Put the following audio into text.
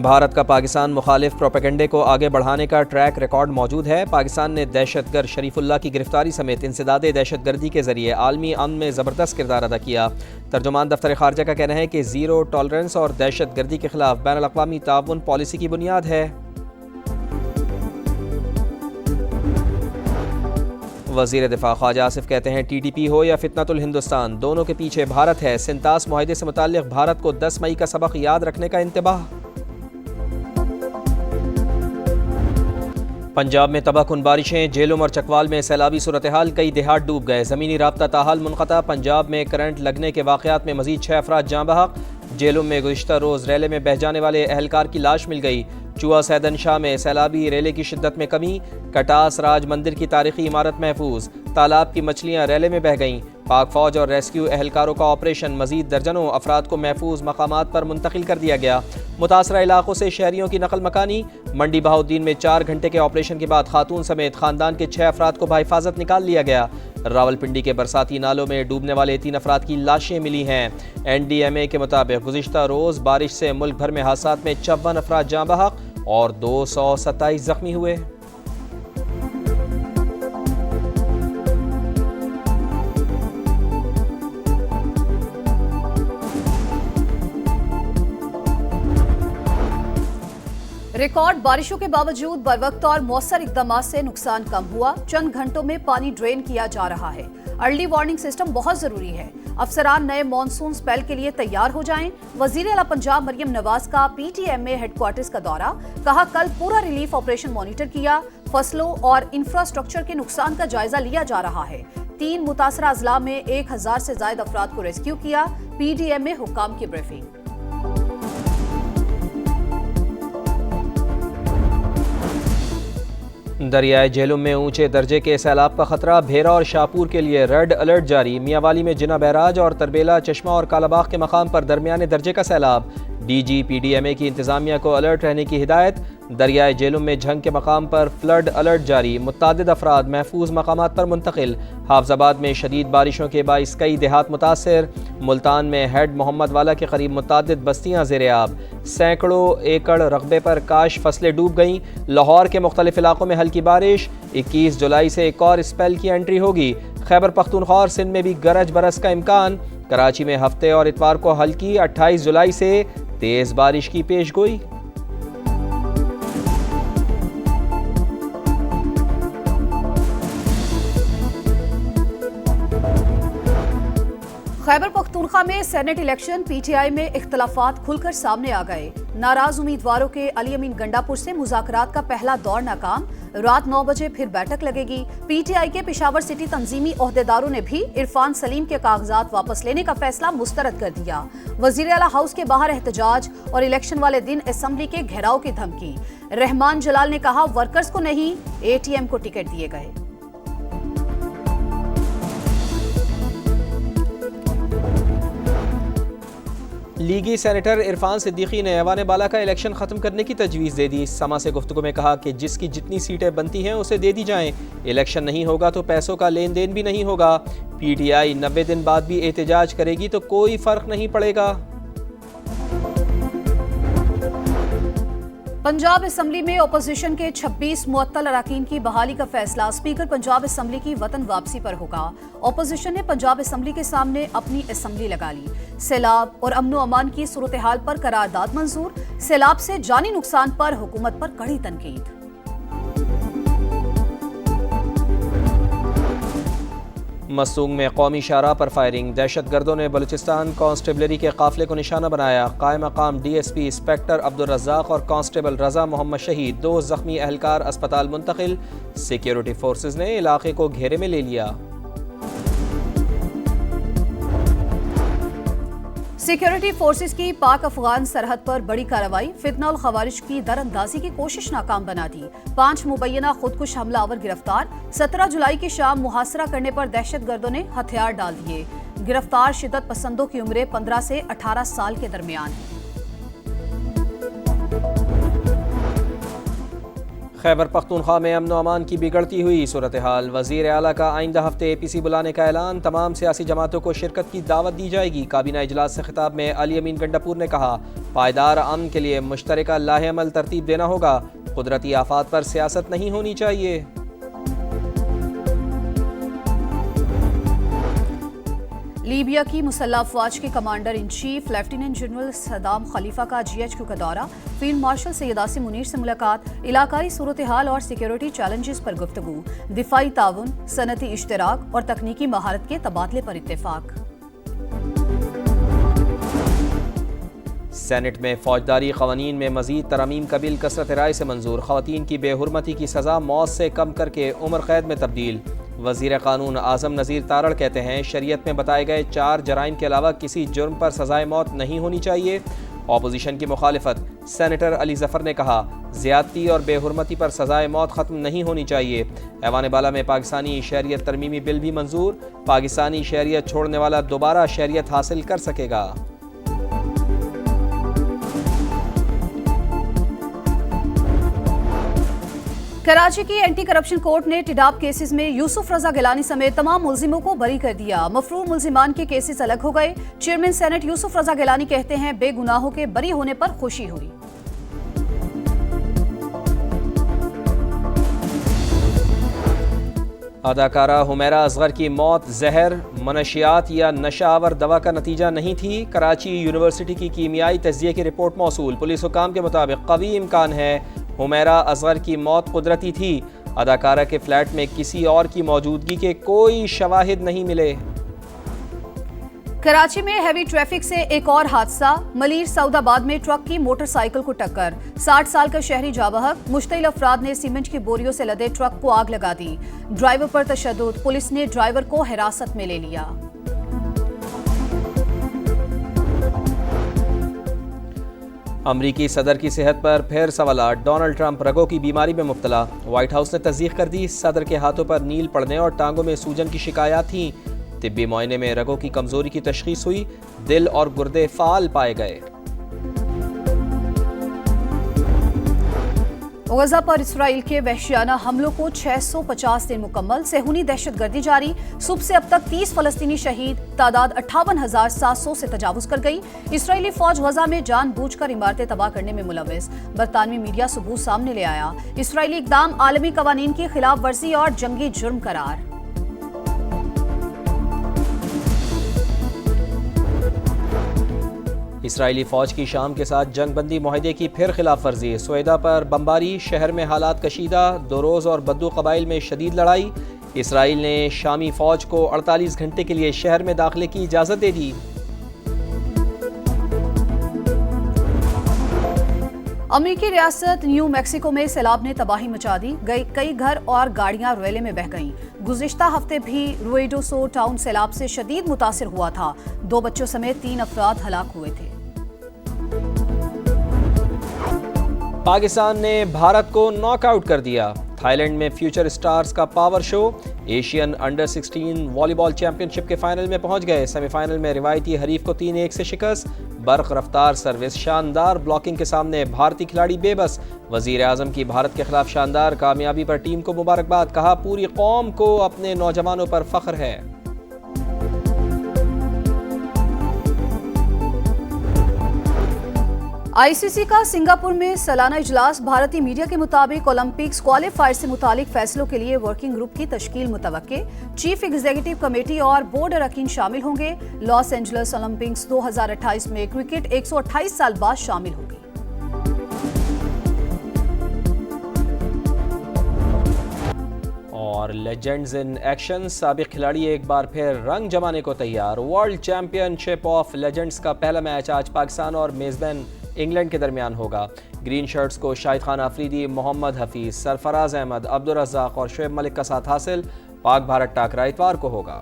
भारत का पाकिस्तान मुखालिफ प्रोपेगेंडे को आगे बढ़ाने का ट्रैक रिकॉर्ड मौजूद है। पाकिस्तान ने दहशतगर्द शरीफुल्लाह की गिरफ्तारी समेत इंसदादे दहशतगर्दी के जरिए आलमी अमन में ज़बरदस्त किरदार अदा किया। तर्जुमान दफ्तर खारजा का कहना है कि ज़ीरो टॉलरेंस और दहशतगर्दी के खिलाफ बैनुल अक़वामी ताउन पॉलिसी की बुनियाद है। वज़ीर दिफा ख्वाजा आसिफ कहते हैं TTP हो या फितनतुल हिंदुस्तान, दोनों के पीछे भारत है। सिंतास मुआहदे से मुताल्लिक़ भारत को 10 मई का सबक याद रखने का इंतबाह। पंजाब में तबाहकुन बारिशें, जेलों और चकवाल में सैलाबी सूरत हाल, कई देहात डूब गए। ज़मीनी राब्ता ताहाल मुनक़ता। पंजाब में करंट लगने के वाक़यात में मज़ीद 6 अफराद जाँ बहक। जेलों में गुज़िश्ता रोज़ रेले में बह जाने वाले अहलकार की लाश मिल गई। चुआ सैदन शाह में सैलाबी रेले की शिद्दत में कमी। कटास राज मंदिर की तारीखी इमारत महफूज। तालाब की मछलियाँ रेले में बह गईं। पाक फौज और रेस्क्यू एहलकारों का ऑपरेशन, मजीद दर्जनों अफराद को महफूज मकामात पर मुंतकिल कर दिया गया। मुतासरा इलाकों से शहरियों की नकल मकानी। मंडी बहाउद्दीन में 4 घंटे के ऑपरेशन के बाद खातून समेत खानदान के 6 अफराद को बहिफाजत निकाल लिया गया। रावलपिंडी के बरसाती नालों में डूबने वाले 3 अफराद की लाशें मिली हैं। NDMA के मुताबिक गुज़िश्ता रोज़ बारिश से मुल्क भर में हादसात में 54 अफराद जाँ बहक और 227 जख्मी हुए। रिकॉर्ड बारिशों के बावजूद बरवक्त और मौसर इकदाम से नुकसान कम हुआ। चंद घंटों में पानी ड्रेन किया जा रहा है। अर्ली वार्निंग सिस्टम बहुत जरूरी है। अफसरान नए मॉनसून स्पेल के लिए तैयार हो जाएं। वजीर आला पंजाब मरियम नवाज का PTMA हेडक्वार्टर्स का दौरा, कहा कल पूरा रिलीफ ऑपरेशन मॉनिटर किया। फसलों और इंफ्रास्ट्रक्चर के नुकसान का जायजा लिया जा रहा है। 3 मुतासरा अजला में 1000 से ज्यादा अफराद को रेस्क्यू किया। PDMA हुक्काम की ब्रीफिंग। दरियाए झेलम में ऊंचे दर्जे के सैलाब का खतरा। भेरा और शाहपुर के लिए रेड अलर्ट जारी। मियांवाली में जिना बैराज और तरबेला, चश्मा और कालाबाग के मकाम पर दरमियाने दर्जे का सैलाब। DG PDMA की इंतजामिया को अलर्ट रहने की हिदायत। दरियाए झेलम में झंग के मकाम पर फ्लड अलर्ट जारी। मुत्तादिद अफराद महफूज मकामात पर मुंतकिल। हाफजाबाद में शदीद बारिशों के बाइस कई देहात मुतासर। मुल्तान में हेड मोहम्मद वाला के करीब मुत्तादिद बस्तियाँ ज़ेर-ए-आब। सैकड़ों एकड़ रकबे पर काश फसलें डूब गईं। लाहौर के मुख्तलिफ इलाकों में हल्की बारिश। 21 जुलाई से एक और स्पेल की एंट्री होगी। खैबर पख्तूनख्वा और सिंध में भी गरज बरस का इम्कान। कराची में हफ्ते और इतवार को हल्की, 28 जुलाई से तेज बारिश की पेशगोई। खैबर पख्तूनख्वा में सेनेट इलेक्शन, PTI में इख्तलाफात खुलकर सामने आ गए। नाराज उम्मीदवारों के अली अमीन गंडापुर से मुज़ाकरात का पहला दौर नाकाम। रात 9 बजे फिर बैठक लगेगी। PTI के पेशावर सिटी तंजीमी ओहदेदारों ने भी इरफान सलीम के कागजात वापस लेने का फैसला मुस्तरद कर दिया। वजीर आला हाउस के बाहर एहतजाज और इलेक्शन वाले दिन असेंबली के घेराव की धमकी। रहमान जलाल ने कहा वर्कर्स को नहीं, ATM को टिकट दिए गए। लीगी सेनेटर इरफान सिद्दीकी ने ऐवान बाला का इलेक्शन ख़त्म करने की तजवीज़ दे दी। समा से गुफ्तगू में कहा कि जिसकी जितनी सीटें बनती हैं उसे दे दी जाएं। इलेक्शन नहीं होगा तो पैसों का लेन देन भी नहीं होगा। PTI 90 दिन बाद भी एहतजाज करेगी तो कोई फ़र्क नहीं पड़ेगा। पंजाब असेंबली में ओपोजिशन के 26 मुअत्तल अराकीन की बहाली का फैसला स्पीकर पंजाब असेंबली की वतन वापसी पर होगा। ओपोजिशन ने पंजाब असेंबली के सामने अपनी असेंबली लगा ली। सैलाब और अमनो अमान की सूरत हाल पर करारदाद मंजूर। सैलाब से जानी नुकसान पर हुकूमत पर कड़ी तनकीद। मसूंग में कौमी शाहराह पर फायरिंग। दहशतगर्दों ने बलूचिस्तान कांस्टेबलरी के काफिले को निशाना बनाया। कायम मकाम DSP इंस्पेक्टर अब्दुल रज़ाक और कांस्टेबल रजा मोहम्मद शहीद। 2 जख्मी एहलकार अस्पताल मुंतकिल। सिक्योरिटी फोर्सेज ने इलाके को घेरे में ले लिया। सिक्योरिटी फोर्सेस की पाक अफगान सरहद पर बड़ी कार्रवाई। फितना और खवारिज की दरअंदाजी की कोशिश नाकाम बना दी। 5 मुबैना खुदकुश हमलावर गिरफ्तार। 17 जुलाई की शाम मुहासरा करने पर दहशतगर्दों ने हथियार डाल दिए। गिरफ्तार शिद्दत पसंदों की उम्रें 15 से 18 साल के दरमियान है। खैबर पख्तूनख्वा में अमन अमान की बिगड़ती हुई सूरत हाल। वज़ीर आला का आइंदा हफ्ते APC बुलाने का ऐलान। तमाम सियासी जमातों को शिरकत की दावत दी जाएगी। काबीना इजलास से खिताब में अली अमीन गंडापुर ने कहा, पायदार अमन के लिए मुश्तरका लाहे अमल तरतीब देना होगा। कुदरती आफात पर सियासत नहीं होनी चाहिए। लीबिया की मुसल्लह अफवाज के commander in chief lieutenant general Saddam Khalifa का GHQ का दौरा। फील्ड मार्शल सैयद आसिम मुनीर से मुलाकात। इलाकाई सूरत हाल और सिक्योरिटी चैलेंजेस पर गुफ्तगू। दिफाई ताउन, सनती इश्तराक और तकनीकी महारत के तबादले पर इत्तेफाक। सेनेट में फौजदारी कवानीन में मजीद तरमीम का बिल कसरत राय से मंजूर। खवातीन की बेहुरमती की सजा मौत से कम करके उम्र कैद में तब्दील। वजीर कानून आजम नज़ीर तारड़ कहते हैं, शरीयत में बताए गए 4 जराइम के अलावा किसी जुर्म पर सजाए मौत नहीं होनी चाहिए। ऑपोजिशन की मुखालिफत। सेनेटर अली जफर ने कहा, ज्यादती और बेहुरमती पर सजाए मौत ख़त्म नहीं होनी चाहिए। ऐवान बाला में पाकिस्तानी शहरियत तरमीमी बिल भी मंजूर। पाकिस्तानी शहरियत छोड़ने वाला दोबारा शहरियत हासिल कर सकेगा। कराची की एंटी करप्शन कोर्ट ने टिडाप केसेस में यूसुफ रजा गिलानी समेत तमाम मुल्जिमों को बरी कर दिया। मफरूर मुल्जिमान के केसेस अलग हो गए। चेयरमैन सेनेट यूसुफ रजा गिलानी कहते हैं, बेगुनाहों के बरी होने पर खुशी हुई। अदाकारा हुमैरा असगर की मौत जहर, मनशियात या नशावर दवा का नतीजा नहीं थी। कराची यूनिवर्सिटी की कीमियाई तज्जिये की रिपोर्ट मौसूल। पुलिस हुकाम के मुताबिक कवी इम्कान है हुमैरा असगर की मौत कुदरती थी। अदाकारा के फ्लैट में किसी और की मौजूदगी के कोई शवाहिद नहीं मिले। कराची में हैवी ट्रैफिक से एक और हादसा। मलीर सऊदाबाद में ट्रक की मोटरसाइकिल को टक्कर। 60 साल का शहरी जाबहक। मुश्तिल अफराद ने सीमेंट की बोरियों से लदे ट्रक को आग लगा दी। ड्राइवर पर तशद्दुद। पुलिस ने ड्राइवर को हिरासत में ले लिया। अमरीकी सदर की सेहत पर फिर सवालात। डोनाल्ड ट्रंप रगों की बीमारी में मुब्तला। व्हाइट हाउस ने तस्दीक कर दी, सदर के हाथों पर नील पड़ने और टांगों में सूजन की शिकायत थी। तिब्बी मुआयने में रगों की कमजोरी की तशखीस हुई। दिल और गुर्दे फाल पाए गए। गजा पर इसराइल के वहशियाना हमलों को 650 दिन मुकम्मल। सेहूनी दहशतगर्दी जारी। सुबह से अब तक 30 फलस्तीनी शहीद। तादाद 58,700 से तजावुज कर गई। इसराइली फौज गजा में जानबूझकर इमारतें तबाह करने में मुलव्वस। बरतानवी मीडिया सबूत सामने ले आया। इसराइली इकदाम आलमी कवानीन की खिलाफ वर्जी और जंगी जुर्म करार। इसराइली फौज की शाम के साथ जंगबंदी मुआहदे की फिर खिलाफ वर्जी। सोएदा पर बमबारी। शहर में हालात कशीदा। दोरोज और बद्दू कबाइल में शदीद लड़ाई। इसराइल ने शामी फौज को 48 घंटे के लिए शहर में दाखिले की इजाजत दे दी। अमेरिकी रियासत न्यू मैक्सिको में सैलाब ने तबाही मचा दी। कई घर और गाड़ियां रेले में बह गईं। गुज़िश्ता हफ्ते भी रुएडोसो टाउन सैलाब से शदीद मुतासिर हुआ था। 2 बच्चों समेत 3 अफराद हलाक हुए थे। पाकिस्तान ने भारत को नॉकआउट कर दिया। थाईलैंड में फ्यूचर स्टार्स का power show. Asian under 16 volleyball championship के फाइनल में पहुंच गए। सेमीफाइनल में रिवायती हरीफ को 3-1 से शिकस्त। बर्क रफ्तार सर्विस, शानदार ब्लॉकिंग के सामने भारतीय खिलाड़ी बेबस। वजीर आजम की भारत के खिलाफ शानदार कामयाबी पर टीम को मुबारकबाद। कहा, पूरी कौम को अपने नौजवानों पर फख्र है। ICC का सिंगापुर में सालाना इजलास। भारतीय मीडिया के मुताबिक ओलंपिक्स क्वालिफायर से मुतालिक फैसलों के लिए वर्किंग ग्रुप की तश्कील मुतवक्के। चीफ एग्जीक्यूटिव कमेटी और बोर्ड अरकान शामिल होंगे। लॉस एंजल्स ओलंपिक्स 2028 में क्रिकेट 128 साल बाद शामिल होगी। और लेजेंड्स इन एक्शन। साबिक खिलाड़ी एक बार फिर रंग जमाने को तैयार। वर्ल्ड चैंपियनशिप ऑफ लेजेंड्स का पहला मैच आज पाकिस्तान और मेजबान इंग्लैंड के दरमियान होगा। ग्रीन शर्ट्स को शाहिद खान अफरीदी, मोहम्मद हफीज, सरफराज अहमद, अब्दुल रज़ाक और शुएब मलिक का साथ हासिल। पाक भारत टाकरा इतवार को होगा।